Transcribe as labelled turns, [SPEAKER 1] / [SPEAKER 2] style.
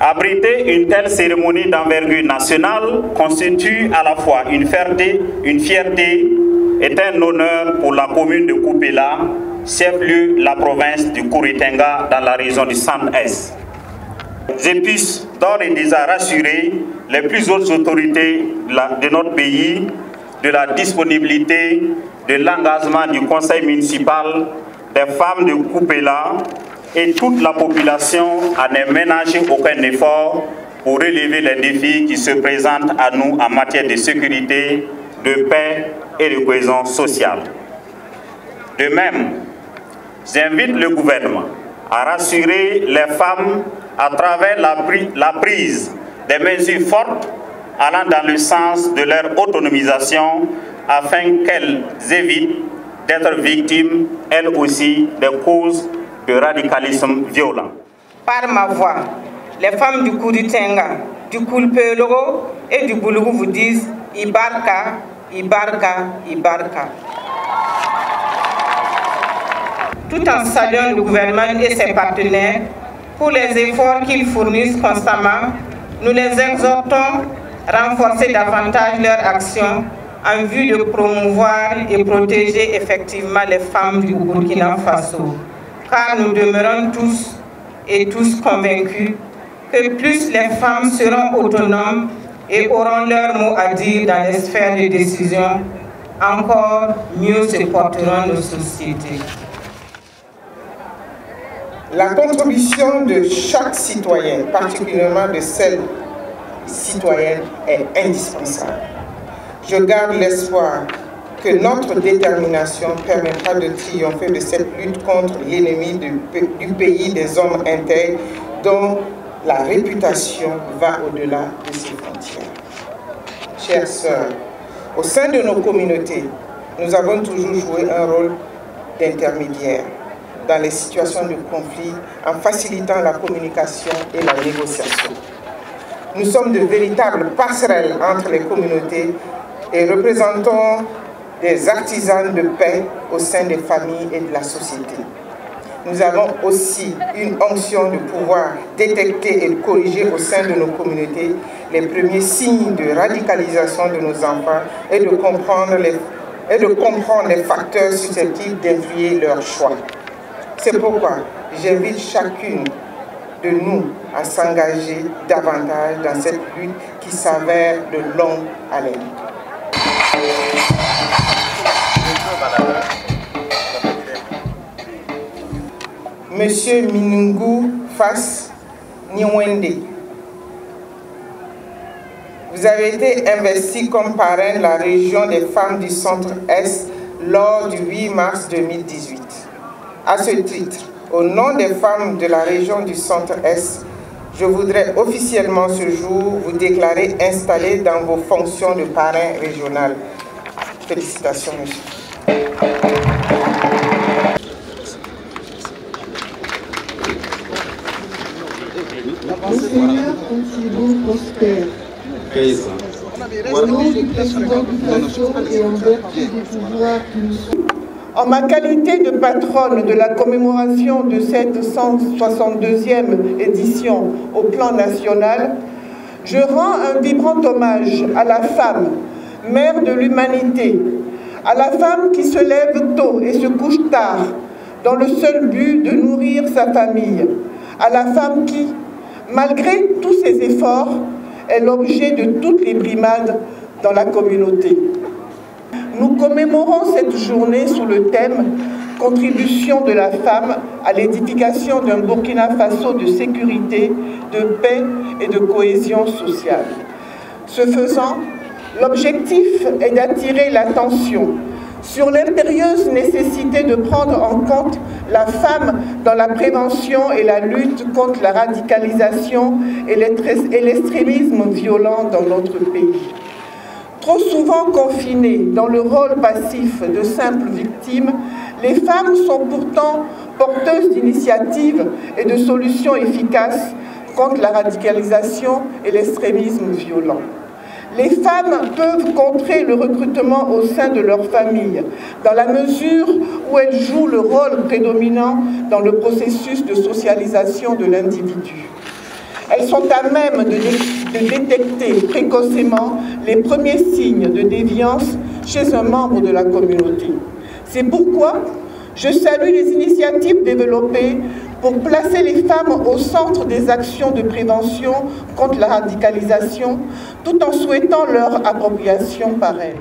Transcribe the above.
[SPEAKER 1] Abriter une telle cérémonie d'envergure nationale constitue à la fois une fierté et un honneur pour la commune de Koupéla, chef-lieu de la province du Kouritenga dans la région du Centre-Est. Je puisse d'ores et déjà rassurer les plus hautes autorités de notre pays de la disponibilité, de l'engagement du conseil municipal, des femmes de Koupéla et toute la population à ne ménager aucun effort pour relever les défis qui se présentent à nous en matière de sécurité, de paix et de cohésion sociale. De même, j'invite le gouvernement à rassurer les femmes à travers la prise des mesures fortes allant dans le sens de leur autonomisation afin qu'elles évitent d'être victimes, elles aussi, des causes de radicalisme violent.
[SPEAKER 2] Par ma voix, les femmes du Kouritenga, du Koulpeloro et du Boulou vous disent Ibarka, Ibarka, Ibarka. Tout en saluant le gouvernement et ses partenaires pour les efforts qu'ils fournissent constamment, nous les exhortons à renforcer davantage leur action en vue de promouvoir et protéger effectivement les femmes du Burkina Faso. Car nous demeurons tous convaincus que plus les femmes seront autonomes et auront leur mot à dire dans les sphères de décision, encore mieux se porteront nos sociétés.
[SPEAKER 3] La contribution de chaque citoyen, particulièrement de celle citoyenne, est indispensable. Je garde l'espoir que notre détermination permettra de triompher de cette lutte contre l'ennemi du pays des hommes intègres dont la réputation va au-delà de ses frontières. Chères sœurs, au sein de nos communautés, nous avons toujours joué un rôle d'intermédiaire dans les situations de conflit en facilitant la communication et la négociation. Nous sommes de véritables passerelles entre les communautés et représentons des artisans de paix au sein des familles et de la société. Nous avons aussi une onction de pouvoir détecter et de corriger au sein de nos communautés les premiers signes de radicalisation de nos enfants et de comprendre les facteurs susceptibles d'influer leur choix. C'est pourquoi j'invite chacune de nous à s'engager davantage dans cette lutte qui s'avère de longue haleine. Monsieur Minungu Fass Niwende, vous avez été investi comme parrain de la région des femmes du Centre-Est lors du 8 mars 2018. À ce titre, au nom des femmes de la région du Centre-Est, je voudrais officiellement ce jour vous déclarer installé dans vos fonctions de parrain régional. Félicitations, monsieur.
[SPEAKER 4] Monseigneur Consibo Prosper, au nom du président du Faso et en vertu du pouvoir qui nous sont.
[SPEAKER 2] En ma qualité de patronne de la commémoration de cette 162e édition au plan national, je rends un vibrant hommage à la femme, mère de l'humanité, à la femme qui se lève tôt et se couche tard, dans le seul but de nourrir sa famille, à la femme qui, malgré tous ses efforts, est l'objet de toutes les brimades dans la communauté. Nous commémorons cette journée sous le thème « Contribution de la femme à l'édification d'un Burkina Faso de sécurité, de paix et de cohésion sociale ». Ce faisant, L'objectif est d'attirer l'attention sur l'impérieuse nécessité de prendre en compte la femme dans la prévention et la lutte contre la radicalisation et l'extrémisme violent dans notre pays. Trop souvent confinées dans le rôle passif de simples victimes, les femmes sont pourtant porteuses d'initiatives et de solutions efficaces contre la radicalisation et l'extrémisme violent. Les femmes peuvent contrer le recrutement au sein de leur famille, dans la mesure où elles jouent le rôle prédominant dans le processus de socialisation de l'individu. Elles sont à même de détecter précocement les premiers signes de déviance chez un membre de la communauté. C'est pourquoi je salue les initiatives développées pour placer les femmes au centre des actions de prévention contre la radicalisation, tout en souhaitant leur appropriation par elles.